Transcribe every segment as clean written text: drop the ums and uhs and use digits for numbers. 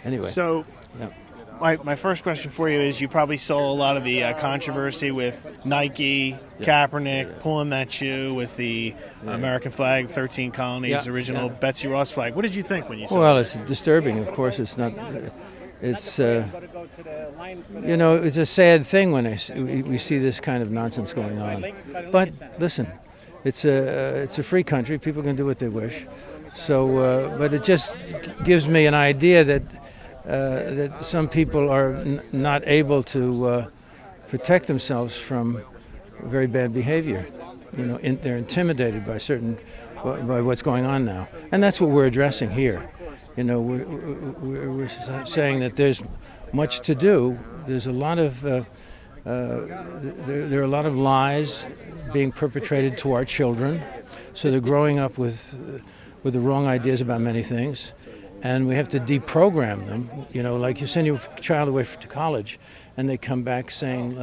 Anyway. So, yeah. my first question for you is: you probably saw a lot of the controversy with Nike, Kaepernick pulling that shoe with the American flag, 13 colonies, original Betsy Ross flag. What did you think when you saw Well, it? it's disturbing. Of course, it's not. It's it's a sad thing when we see this kind of nonsense going on. But listen, it's a free country. People can do what they wish. So, but it just gives me an idea that some people are not able to protect themselves from very bad behavior. They're intimidated by by what's going on now, and that's what we're addressing here. We're saying that there's much to do. There's a lot of there are a lot of lies being perpetrated to our children, so they're growing up with the wrong ideas about many things, and we have to deprogram them. Like you send your child away to college, and they come back saying,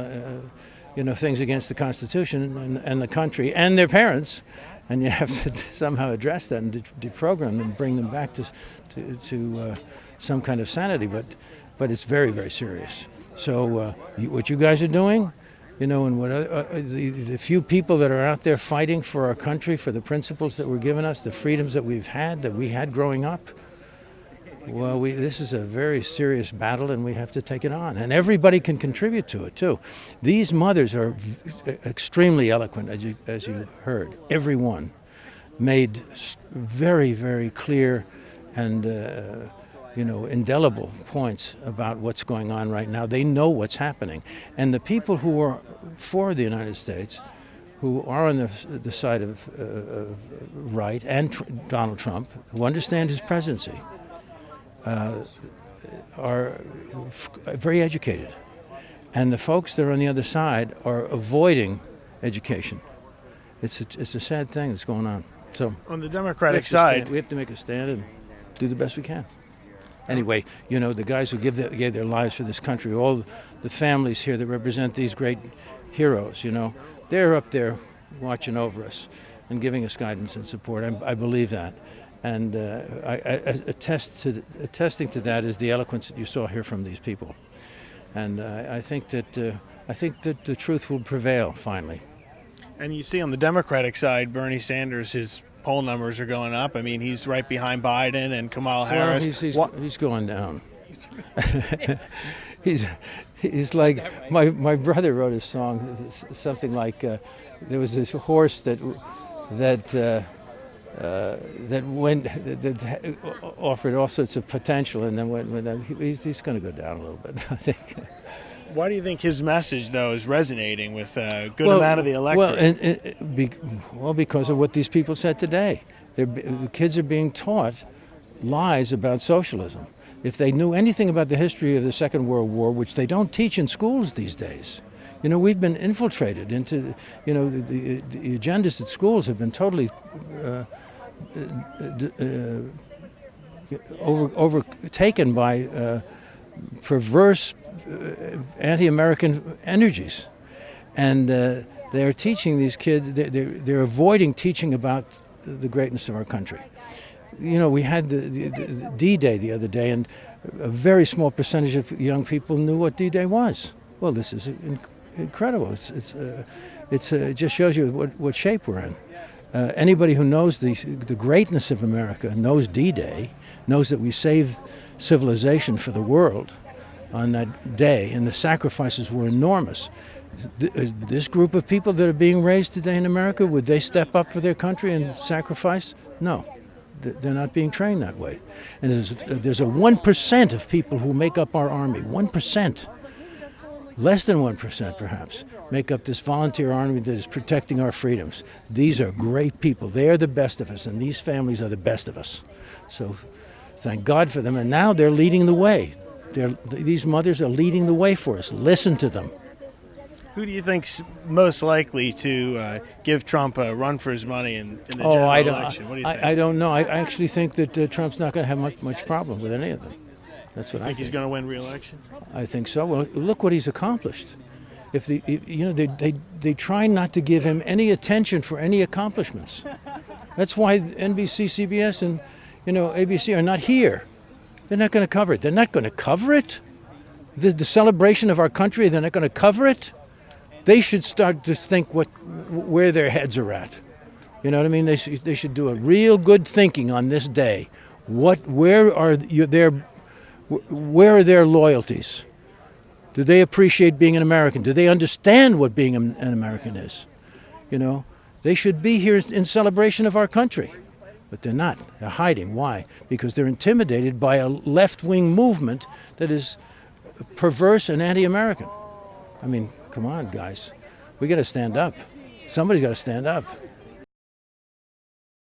things against the Constitution and the country and their parents, and you have to somehow address that and deprogram them, bring them back to some kind of sanity. But it's very, very serious. So what you guys are doing, and what the few people that are out there fighting for our country, for the principles that were given us, the freedoms that we had growing up. Well, this is a very serious battle, and we have to take it on. And everybody can contribute to it, too. These mothers are extremely eloquent, as you heard. Everyone made very, very clear and, indelible points about what's going on right now. They know what's happening. And the people who are for the United States, who are on the side of right, and Donald Trump, who understand his presidency, are very educated, and the folks that are on the other side are avoiding education. It's a sad thing that's going on. So on the Democratic side, we have to make a stand and do the best we can. Anyway, the guys who gave their lives for this country, all the families here that represent these great heroes, they're up there watching over us and giving us guidance and support. I believe that. And attesting to that is the eloquence that you saw here from these people. And I think that the truth will prevail finally. And you see on the Democratic side, Bernie Sanders, his poll numbers are going up. I mean, he's right behind Biden and Kamala Harris. Well, he's going down. he's like my brother wrote a song, something like there was this horse that offered all sorts of potential, and then he's going to go down a little bit, I think. Why do you think his message, though, is resonating with a good amount of the electorate? Well, because of what these people said today. The kids are being taught lies about socialism. If they knew anything about the history of the Second World War, which they don't teach in schools these days, we've been infiltrated into, the agendas at schools have been totally overtaken by perverse anti-American energies, and they're teaching these kids. They're avoiding teaching about the greatness of our country. We had the D-Day the other day, and a very small percentage of young people knew what D-Day was. Well, this is incredible. It just shows you what shape we're in. Anybody who knows the greatness of America knows D-Day, knows that we saved civilization for the world on that day, and the sacrifices were enormous. This group of people that are being raised today in America, would they step up for their country and sacrifice? No. They're not being trained that way. And there's a 1% of people who make up our army, 1%. Less than 1%, perhaps, make up this volunteer army that is protecting our freedoms. These are great people. They are the best of us, and these families are the best of us. So thank God for them. And now they're leading the way. These mothers are leading the way for us. Listen to them. Who do you think's most likely to give Trump a run for his money in the general election? What do you think? I don't know. I actually think that Trump's not going to have much problem with any of them. That's what I think. He's going to win re-election? I think so. Well, look what he's accomplished. They try not to give him any attention for any accomplishments. That's why NBC, CBS, and ABC are not here. They're not going to cover it. They're not going to cover it. The celebration of our country, they're not going to cover it. They should start to think where their heads are at. You know what I mean? They should do a real good thinking on this day. Where are their loyalties? Do they appreciate being an American? Do they understand what being an American is? You know, they should be here in celebration of our country. But they're not. They're hiding. Why? Because they're intimidated by a left-wing movement that is perverse and anti-American. I mean, come on, guys. We got to stand up. Somebody's got to stand up.